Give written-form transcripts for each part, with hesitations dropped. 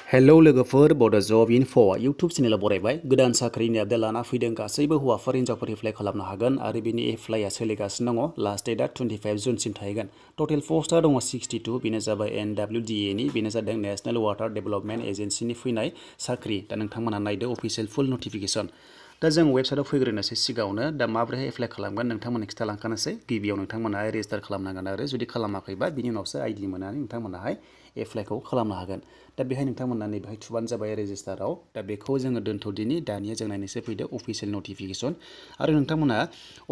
hello लोगोफोर बड' जब enough' YouTube चेनेलाव बरायबाय गोदान साख्रिनि आपडेट लाना फैदों गासैबो हौवाफोर हिन्जावफोर एप्लाइ खालामनो हागोन आरो बेनि एप्लाइआ सोलिगासिनो दङ लास्ट डेटआ 25 जुनसिम थाहैगोन टटेल पस्टआ दङ 62 बेनो जाबाय NWDA नि बेनो जादों नेशनेल वाटार डेभेलपमेन्ट एजेन्सिनि फैनाय साख्रि दा नोंथांमोना नायदो अफिसियेल फुल नटिफिकेसन दा जों वेबसाइटआव फैग्रोनोसै सिगाङावनो दा माबोरैहाय एप्लाइ खालामगोन नोंथांमोननो खिथालांखानोसै गिबियाव नोंथांमोना रेजिस्टार खालामनांगोन आरो जुदि खालामाखैबा बिनि उनावसो आइडि मोननानै नोंथंमोनाहाय एप्लाइखौ खालामनो हागोन दा बेहाय नोंथांमोना नैबेहाय थुबानो जाबाय रेजिस्टाराव दा बेखौ जोङो दोनथ'दिनि दानिया जों नायनोसै फैदो अफिसियेल नटिफिकेसन आरो नोंथांमोना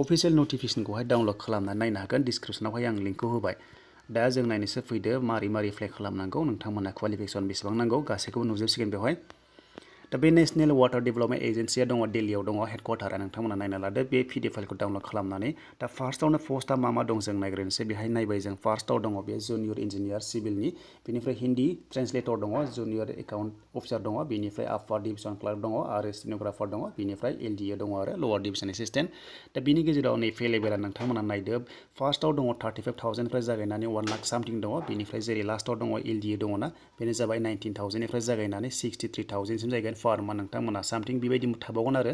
अफिसियेल नटिफिकेसनखौहाय डाउनलड खालामनानै नायनो हागोन डिसक्रिपसनावहाय आं लिंकखौ होबाय दा जों नायनोसै फैदो मारै एप्लाइ खालामनांगौ नोंथांमोना क्वालिफिकेसन बेसेबां नांगौ गासैखौबो नुजोबसिगोन बेवहाय दा बे नेशनेल वाटार डेभेलपमेन्ट एजेन्सिया दङ दिल्लीयाव दङ हेडक्वार्टारा नोंथांमोना नायना लादो बे PDF फाइलखौ डाउनलड खालामनानै दा फार्स्टआवनो पस्टआ मा दं जों नायग्रोनोसै बेहाय नायबाय जों फार्स्टआव दङ बे जुनियर इन्जिनियार सिभिलनि बेनिफ्राय हिन्दी ट्रेन्सलेटर दङ जुनियर एकाउन्ट अफिसार दङ बेनिफ्राय आपार डिभिजन क्लार्क दङ आरो स्टेन'ग्राफार दङ बेनिफ्राय LDA दङ आरो लवार डिभिजन एसिस्टेन्ट दा बिनि गेजेराव नै पे लेभेला नोंथांमोना नायदो फार्स्टआव दङ 35,000 निफ्राय जागायनानै 1 लाख सामथिं दङ बेनिफ्राय जेरै लास्टआव दङ LDA दङना बेनो जाबाय 19,000 निफ्राय जागायनानै 63,000 सिम जाहैगोन फार मान्थ नोंथांमोना सामथिं बेबायदि थाबावगोन आरो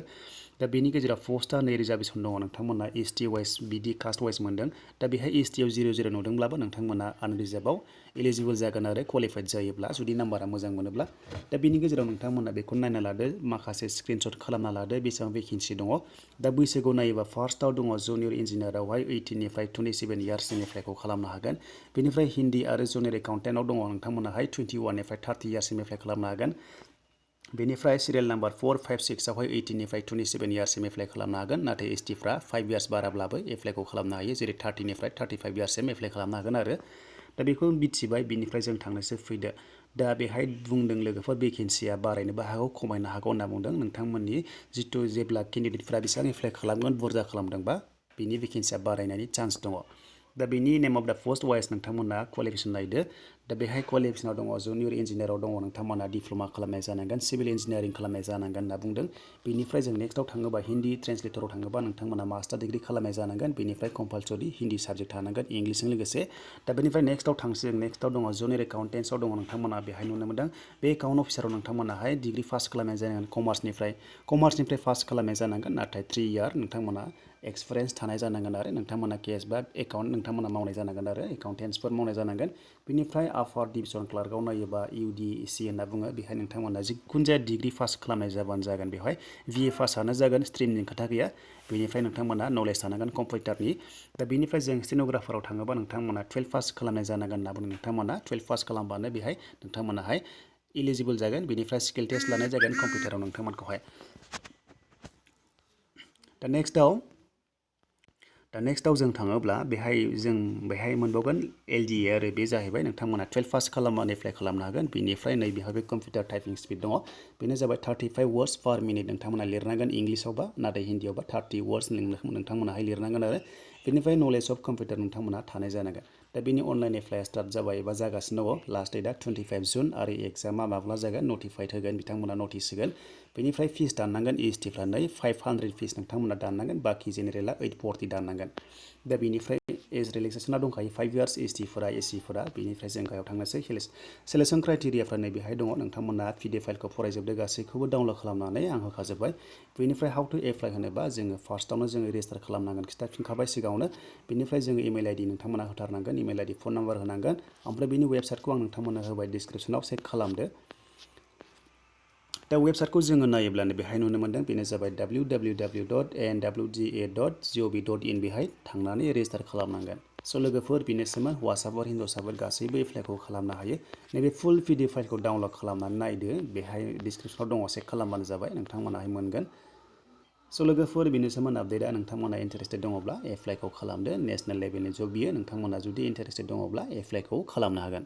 दा बेनि गेजेराव पस्टआ नै रिजार्भेसन दङ नोंथांमोना ST वाइस बिदि कास्ट वाइस मोनदों दा बेहाय ST आव 00 नुदोंब्लाबो नोंथांमोना आनरिजार्भआव एलिजिबल जागोन आरो क्वालिफाइड जायोब्ला जुदि नाम्बारा मोजां मोनोब्ला दा बिनि गेजेराव नोंथांमोना बेखौ नायना लादो माखासे स्क्रिनशट खालामना लादो बेसेबां भेकेन्सि दङ दा बैसोखौ नायोबा फार्स्टआव दङ जुनियर इन्जिनियारावहाय 18 निफ्राय 27 इयार्ससिम एप्लाइखौ खालामनो हागोन बेनिफ्राय हिन्दी आरो जुनियर एकाउन्टेन्टआव दङ नोंथांमोनाहाय 21 निफ्राय 30 इयार्ससिम एप्लाइ खालामनो हागोन बेनिफ्राय सिरियल नाम्बार 4, 5, 6 आवहाय 18 निफ्राय 27 इयार्ससिम एप्लाइ खालामनो हागोन नाथाय ST फ्रा 5 इयार्स बाराब्लाबो एप्लाइखौ खालामनो हायो जेरै 30 निफ्राय 35 इयार्ससिम एप्लाइ खालामनो हागोन आरो दा बेखौ मिथिबाय बिनिफ्राय जों थांनोसै फैदो दा बेहाय बुंदों लोगोफोर भेकेन्सिया बारायनोबो हागौ खमायनो हागौ होनना बुंदों नोंथांमोननि जितु जेब्ला केन्डिडेटफ्रा बेसेबां एप्लाइ खालामगोन बुरजा खालामदोंबा बिनि भेकेन्सिया बारायनायनि चान्स दङ दा बेनि नेम अफ दा पस्ट वाइस नोंथांमोना क्वालिफिकेसन नायदो दा बेहाय क्वालिफिकेसनाव दङ जुनियर इन्जिनियाराव दङ नोंथांमोना डिप्ल'मा खालामनाय जानांगोन सिभिल इन्जिनियारिं खालामनाय जानांगोन होनना बुंदों बेनिफ्राय जों नेक्स्टआव थाङोबा हिन्दी ट्रेन्सलेटराव थाङोबा नोंथांमोना मास्टार डिग्री खालामनाय जानांगोन बेनिफ्राय कम्पालसरि हिन्दी साबजेक्ट थानांगोन इंलिसजों लोगोसे दा बेनिफ्राय नेक्स्टआव थांसै नेक्स्टआव दङ जुनियर एकाउन्टेन्सआव दङ नोंथांमोना बेहाय नुनो मोनदों बे एकाउन्ट अफिसाराव नोंथांमोनाहाय डिग्री पास खालामनाय जानांगोन कमार्सनिफ्राय पास खालामनाय जानांगोन नाथाय 3 इयार नोंथांमोना एक्सपिरियेन्स थानाय जानांगोन आरो नोंथांमोना केस बा एकाउन्ट नोंथांमोना मावनाय जानांगोन आरो एकाउन्टेन्सफोर मावनाय जानांगोन बेनिफ्राय आपार डिभिजन क्लार्कआव नायोबा UDC होनना बुङो बेहाय नोंथांमोना जिखुनु जाया डिग्री पास खालामनाय जाबानो जागोन बेवहाय BA पासआनो जागोन स्ट्रिमनि खोथा गैया बेनिफ्राय नोंथांमोना नलेज थानांगोन कम्पिउटारनि दा बेनिफ्राय जों स्टेन'ग्राफाराव थाङोबा नोंथांमोना 12 पास खालामनाय जानांगोन होनना बुङो नोंथांमोना 12 पास खालामबानो बेहाय नोंथांमोनाहाय एलिजिबल जागोन बेनिफ्राय स्किल टेस्ट लानाय जागोन कम्पिउटाराव नोंथांमोनखौहाय दा नेक्स्टआव जों थाङोब्ला बेहाय मोनबावगोन LDA आरो बे जाहैबाय नोंथांमोना 12 पास खालामनानै एप्लाइ खालामनो हागोन बेनिफ्राय नै बेहाय कम्पिउटार टाइपिं स्पिड दङ बेनो जाबाय 35 वर्ड्स पार मिनिट नोंथांमोना लिरनांगोन इंलिसावबा नाथाय हिन्दीयावबा 30 वर्ड्स नोंथांमोनाहाय लिरनांगोन आरो बेनिफ्राय नलेज अफ कम्पिउटार नोंथांमोना थानाय जानांगोन दा बेनि अनलाइन एप्लाइआ स्टार्ट जाबाय एबा जागासिनो दङ लास्ट डेटआ 25 जुन आरो एग्जामा माब्ला जागोन नटिफाइड होगोन बिथांमोना नटिस होगोन बेनिफ्राय फिस दाननांगोन ST फ्रा नै 500 फिस नोंथांमोना दाननांगोन बाखि जेनेरेला 840 दाननांगोन दा बेनिफ्राय एज रिलेक्सेसना दंखायो 5 इयार्स ST फोरा SC फोरा बेनिफ्राय जों गाहायाव थांनोसै सेलेक्सन क्राइटेरियाफ्रा नै बेहाय दङ नोंथांमोना PDF फाइलखौ फरायजोबदो गासैखौबो डाउनलड खालामनानै आं होखाजोब्बाय बेनिफ्राय हाउ टु एप्लाइ होनोबा जोङो फार्स्टआवनो जोङो रेजिस्टार खालामनांगोन खिन्थाफिनखाबाय सिगाङावनो बेनिफ्राय जोङो इमेल ID नोंथांमोना होथारनांगोन इमेल ID फन नाम्बार होनांगोन ओमफ्राय बेनि वेबसाइटखौ आं नोंथांमोननो होबाय डिसक्रिपसनाव चेक खालामदो दा वेबसाइटखौ जोङो नायोब्लानो बेहाय नुनो मोनदों बेनो जाबाय www.nwda.gov.in बेहाय थांनानै रेजिस्टार खालामनांगोन स' लोगोफोर बेनोसैमोन हौवासाफोर हिन्जावसाफोर गासैबो एप्लाइखौ खालामनो हायो नैबे फुल PDF फाइलखौ डाउनलड खालामनानै नायदो बेहाय डिसक्रिपसनाव दङ चेक खालामबानो जाबाय नोंथांमोनाहाय मोनगोन स' लोगोफोर बेनोसैमोन आपडेटआ नोंथांमोना इन्टारेस्टेड दङब्ला एप्लाइखौ खालामदो नेशनेल लेभेलनि जब बियो नोंथांमोना जुदि इन्टारेस्टेड दङब्ला एप्लाइखौ खालामनो हागोन